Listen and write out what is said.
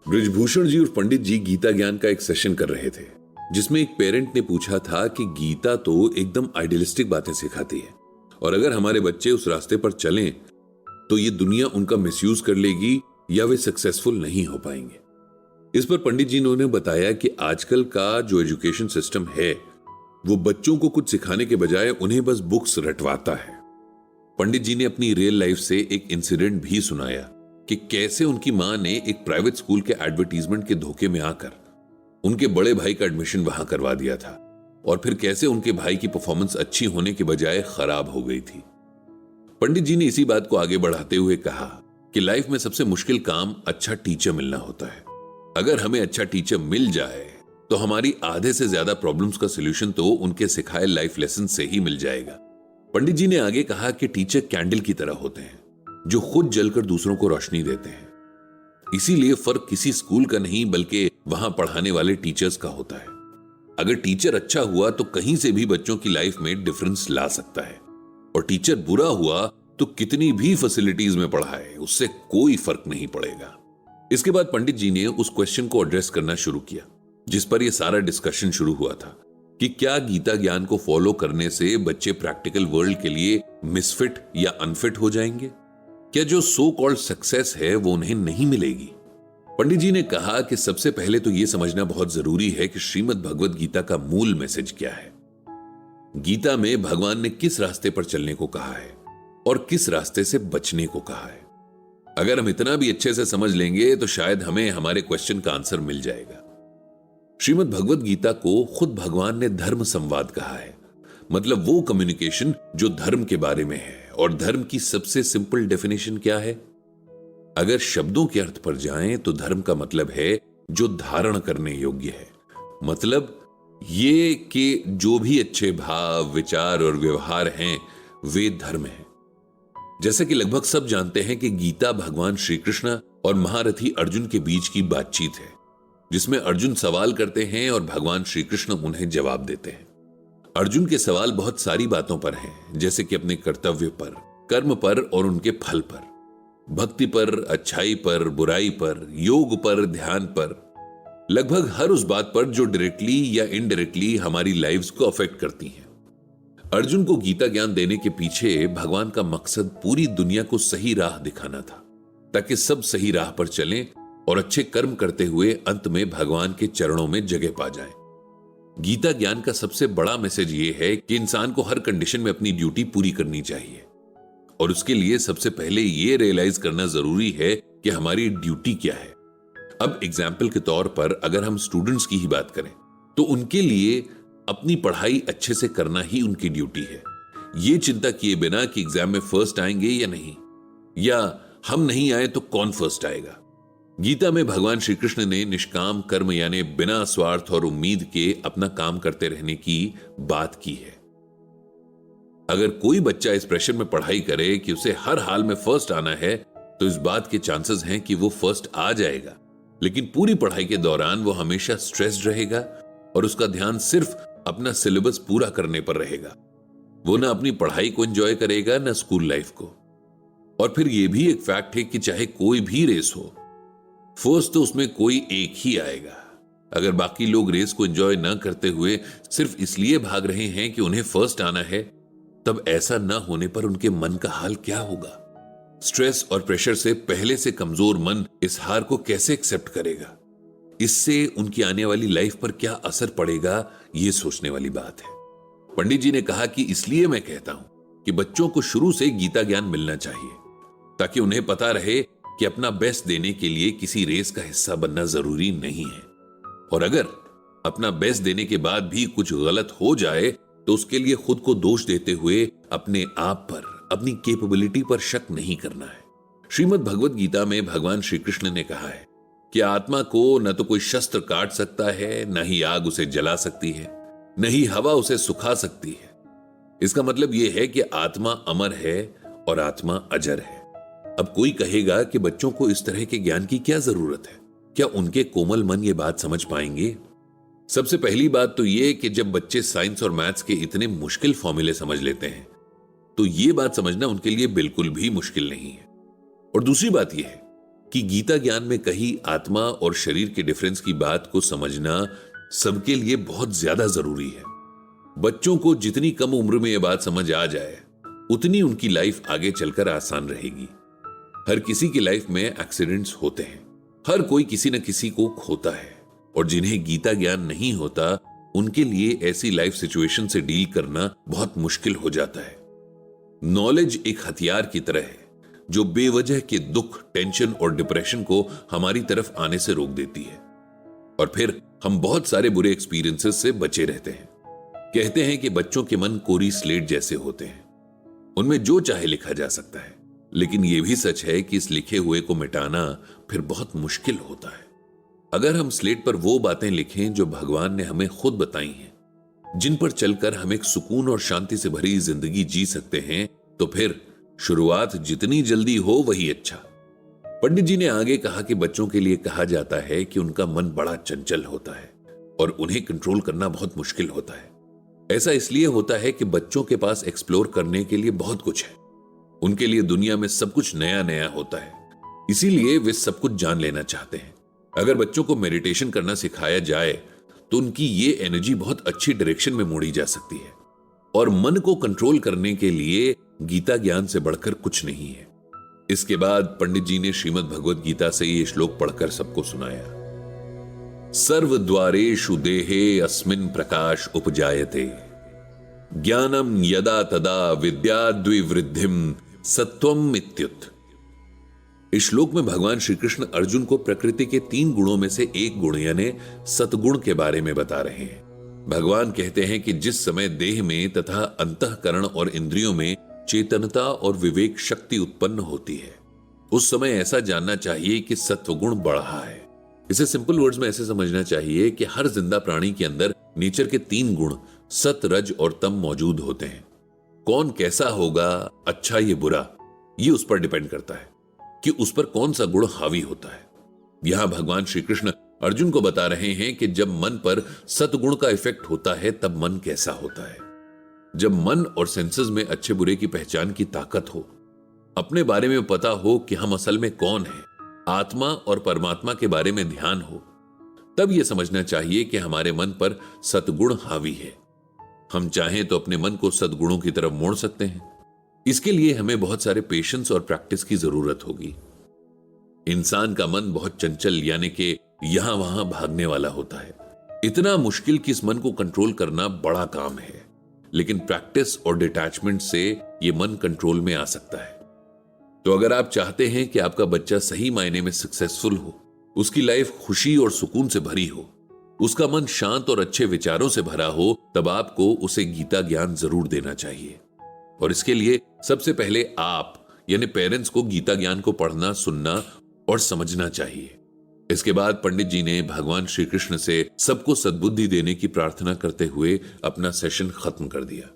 बृजभूषण जी और पंडित जी गीता ज्ञान का एक सेशन कर रहे थे, जिसमें एक पेरेंट ने पूछा था कि गीता तो एकदम आइडियलिस्टिक बातें सिखाती है और अगर हमारे बच्चे उस रास्ते पर चलें तो ये दुनिया उनका मिसयूज कर लेगी या वे सक्सेसफुल नहीं हो पाएंगे। इस पर पंडित जी ने उन्हें बताया कि आजकल का जो एजुकेशन सिस्टम है वो बच्चों को कुछ सिखाने के बजाय उन्हें बस बुक्स रटवाता है। पंडित जी ने अपनी रियल लाइफ से एक इंसिडेंट भी सुनाया कि कैसे उनकी मां ने एक प्राइवेट स्कूल के एडवर्टीजमेंट के धोखे में आकर उनके बड़े भाई का एडमिशन वहां करवा दिया था और फिर कैसे उनके भाई की परफॉर्मेंस अच्छी होने के बजाय खराब हो गई थी। पंडित जी ने इसी बात को आगे बढ़ाते हुए कहा कि लाइफ में सबसे मुश्किल काम अच्छा टीचर मिलना होता है। अगर हमें अच्छा टीचर मिल जाए तो हमारी आधे से ज्यादा प्रॉब्लम्स का सॉल्यूशन तो उनके सिखाए लाइफ लेसन से ही मिल जाएगा। पंडित जी ने आगे कहा कि टीचर कैंडल की तरह होते हैं जो खुद जलकर दूसरों को रोशनी देते हैं। इसीलिए फर्क किसी स्कूल का नहीं बल्कि वहां पढ़ाने वाले टीचर्स का होता है। अगर टीचर अच्छा हुआ तो कहीं से भी बच्चों की लाइफ में डिफरेंस ला सकता है और टीचर बुरा हुआ तो कितनी भी फैसिलिटीज में पढ़ाए उससे कोई फर्क नहीं पड़ेगा। इसके बाद पंडित जी ने उस क्वेश्चन को एड्रेस करना शुरू किया जिस पर यह सारा डिस्कशन शुरू हुआ था कि क्या गीता ज्ञान को फॉलो करने से बच्चे प्रैक्टिकल वर्ल्ड के लिए मिसफिट या अनफिट हो जाएंगे? क्या जो सो कॉल्ड सक्सेस है वो उन्हें नहीं मिलेगी? पंडित जी ने कहा कि सबसे पहले तो यह समझना बहुत जरूरी है कि श्रीमद् भगवद गीता का मूल मैसेज क्या है। गीता में भगवान ने किस रास्ते पर चलने को कहा है और किस रास्ते से बचने को कहा है। अगर हम इतना भी अच्छे से समझ लेंगे तो शायद हमें हमारे क्वेश्चन का आंसर मिल जाएगा। श्रीमद् भगवद गीता को खुद भगवान ने धर्म संवाद कहा है, मतलब वो कम्युनिकेशन जो धर्म के बारे में है। और धर्म की सबसे सिंपल डेफिनेशन क्या है? अगर शब्दों के अर्थ पर जाएं तो धर्म का मतलब है जो धारण करने योग्य है। मतलब ये कि जो भी अच्छे भाव, विचार और व्यवहार हैं वे धर्म हैं। जैसे कि लगभग सब जानते हैं कि गीता भगवान श्री कृष्ण और महारथी अर्जुन के बीच की बातचीत है, जिसमें अर्जुन सवाल करते हैं और भगवान श्री कृष्ण उन्हें जवाब देते हैं। अर्जुन के सवाल बहुत सारी बातों पर हैं, जैसे कि अपने कर्तव्य पर, कर्म पर और उनके फल पर, भक्ति पर, अच्छाई पर, बुराई पर, योग पर, ध्यान पर, लगभग हर उस बात पर जो डायरेक्टली या इनडायरेक्टली हमारी लाइव्स को अफेक्ट करती हैं। अर्जुन को गीता ज्ञान देने के पीछे भगवान का मकसद पूरी दुनिया को सही राह दिखाना था, ताकि सब सही राह पर चलें और अच्छे कर्म करते हुए अंत में भगवान के चरणों में जगह पा जाएं। गीता ज्ञान का सबसे बड़ा मैसेज यह है कि इंसान को हर कंडीशन में अपनी ड्यूटी पूरी करनी चाहिए और उसके लिए सबसे पहले यह रियलाइज करना जरूरी है कि हमारी ड्यूटी क्या है। अब एग्जाम्पल के तौर पर अगर हम स्टूडेंट्स की ही बात करें तो उनके लिए अपनी पढ़ाई अच्छे से करना ही उनकी ड्यूटी है, यह चिंता किए बिना कि एग्जाम में फर्स्ट आएंगे या नहीं, या हम नहीं आए तो कौन फर्स्ट आएगा। गीता में भगवान श्री कृष्ण ने निष्काम कर्म यानी बिना स्वार्थ और उम्मीद के अपना काम करते रहने की बात की है। अगर कोई बच्चा इस प्रेशर में पढ़ाई करे कि उसे हर हाल में फर्स्ट आना है तो इस बात के चांसेस हैं कि वो फर्स्ट आ जाएगा, लेकिन पूरी पढ़ाई के दौरान वो हमेशा स्ट्रेस्ड रहेगा और उसका ध्यान सिर्फ अपना सिलेबस पूरा करने पर रहेगा। वो ना अपनी पढ़ाई को एंजॉय करेगा ना स्कूल लाइफ को। और फिर यह भी एक फैक्ट है कि चाहे कोई भी रेस हो, फर्स्ट तो उसमें कोई एक ही आएगा। अगर बाकी लोग रेस को एंजॉय ना करते हुए सिर्फ इसलिए भाग रहे हैं कि उन्हें फर्स्ट आना है, तब ऐसा ना होने पर उनके मन का हाल क्या होगा? स्ट्रेस और प्रेशर से पहले से कमजोर मन इस हार को कैसे एक्सेप्ट करेगा? इससे उनकी आने वाली लाइफ पर क्या असर पड़ेगा, यह सोचने वाली बात है। पंडित जी ने कहा कि इसलिए मैं कहता हूं कि बच्चों को शुरू से गीता ज्ञान मिलना चाहिए, ताकि उन्हें पता रहे कि अपना बेस्ट देने के लिए किसी रेस का हिस्सा बनना जरूरी नहीं है, और अगर अपना बेस्ट देने के बाद भी कुछ गलत हो जाए तो उसके लिए खुद को दोष देते हुए अपने आप पर, अपनी कैपेबिलिटी पर शक नहीं करना है। श्रीमद् भगवद गीता में भगवान श्री कृष्ण ने कहा है कि आत्मा को न तो कोई शस्त्र काट सकता है, न ही आग उसे जला सकती है, न ही हवा उसे सुखा सकती है। इसका मतलब यह है कि आत्मा अमर है और आत्मा अजर है। अब कोई कहेगा कि बच्चों को इस तरह के ज्ञान की क्या जरूरत है? क्या उनके कोमल मन ये बात समझ पाएंगे? सबसे पहली बात तो यह कि जब बच्चे साइंस और मैथ्स के इतने मुश्किल फॉर्मूले समझ लेते हैं तो यह बात समझना उनके लिए बिल्कुल भी मुश्किल नहीं है। और दूसरी बात यह है कि गीता ज्ञान में कही आत्मा और शरीर के डिफरेंस की बात को समझना सबके लिए बहुत ज्यादा जरूरी है। बच्चों को जितनी कम उम्र में यह बात समझ आ जाए, उतनी उनकी लाइफ आगे चलकर आसान रहेगी। हर किसी की लाइफ में एक्सीडेंट्स होते हैं, हर कोई किसी न किसी को खोता है, और जिन्हें गीता ज्ञान नहीं होता उनके लिए ऐसी लाइफ सिचुएशन से डील करना बहुत मुश्किल हो जाता है। नॉलेज एक हथियार की तरह है जो बेवजह के दुख, टेंशन और डिप्रेशन को हमारी तरफ आने से रोक देती है, और फिर हम बहुत सारे बुरे एक्सपीरियंसेस से बचे रहते हैं। कहते हैं कि बच्चों के मन कोरी स्लेट जैसे होते हैं, उनमें जो चाहे लिखा जा सकता है, लेकिन यह भी सच है कि इस लिखे हुए को मिटाना फिर बहुत मुश्किल होता है। अगर हम स्लेट पर वो बातें लिखें जो भगवान ने हमें खुद बताई हैं, जिन पर चलकर हम एक सुकून और शांति से भरी जिंदगी जी सकते हैं, तो फिर शुरुआत जितनी जल्दी हो वही अच्छा। पंडित जी ने आगे कहा कि बच्चों के लिए कहा जाता है कि उनका मन बड़ा चंचल होता है और उन्हें कंट्रोल करना बहुत मुश्किल होता है। ऐसा इसलिए होता है कि बच्चों के पास एक्सप्लोर करने के लिए बहुत कुछ है। उनके लिए दुनिया में सब कुछ नया नया होता है, इसीलिए वे सब कुछ जान लेना चाहते हैं। अगर बच्चों को मेडिटेशन करना सिखाया जाए तो उनकी ये एनर्जी बहुत अच्छी डायरेक्शन में मोड़ी जा सकती है, और मन को कंट्रोल करने के लिए गीता ज्ञान से बढ़कर कुछ नहीं है। इसके बाद पंडित जी ने श्रीमद् भगवद गीता से ये श्लोक पढ़कर सबको सुनाया। सर्वद्वारेषु देहे अस्मिन् प्रकाश उपजायते, ज्ञानम यदा तदा विद्याद्विवृद्धिम सत्वम इत्युत। इस श्लोक में भगवान श्री कृष्ण अर्जुन को प्रकृति के 3 गुणों में से एक गुण यानी सतगुण के बारे में बता रहे हैं। भगवान कहते हैं कि जिस समय देह में तथा अंतःकरण और इंद्रियों में चेतनता और विवेक शक्ति उत्पन्न होती है, उस समय ऐसा जानना चाहिए कि सत्वगुण बढ़ा है। इसे सिंपल वर्ड्स में ऐसे समझना चाहिए कि हर जिंदा प्राणी के अंदर नेचर के 3 गुण सत, रज और तम मौजूद होते हैं। कौन कैसा होगा, अच्छा ये बुरा, ये उस पर डिपेंड करता है कि उस पर कौन सा गुण हावी होता है। यहां भगवान श्री कृष्ण अर्जुन को बता रहे हैं कि जब मन पर सतगुण का इफेक्ट होता है तब मन कैसा होता है। जब मन और सेंसेस में अच्छे बुरे की पहचान की ताकत हो, अपने बारे में पता हो कि हम असल में कौन हैं, आत्मा और परमात्मा के बारे में ध्यान हो, तब यह समझना चाहिए कि हमारे मन पर सतगुण हावी है। हम चाहें तो अपने मन को सद्गुणों की तरफ मोड़ सकते हैं। इसके लिए हमें बहुत सारे पेशेंस और प्रैक्टिस की जरूरत होगी। इंसान का मन बहुत चंचल यानी कि यहां वहां भागने वाला होता है। इतना मुश्किल कि इस मन को कंट्रोल करना बड़ा काम है, लेकिन प्रैक्टिस और डिटैचमेंट से यह मन कंट्रोल में आ सकता है। तो अगर आप चाहते हैं कि आपका बच्चा सही मायने में सक्सेसफुल हो, उसकी लाइफ खुशी और सुकून से भरी हो, उसका मन शांत और अच्छे विचारों से भरा हो, तब आपको उसे गीता ज्ञान जरूर देना चाहिए। और इसके लिए सबसे पहले आप यानी पेरेंट्स को गीता ज्ञान को पढ़ना, सुनना और समझना चाहिए। इसके बाद पंडित जी ने भगवान श्री कृष्ण से सबको सद्बुद्धि देने की प्रार्थना करते हुए अपना सेशन खत्म कर दिया।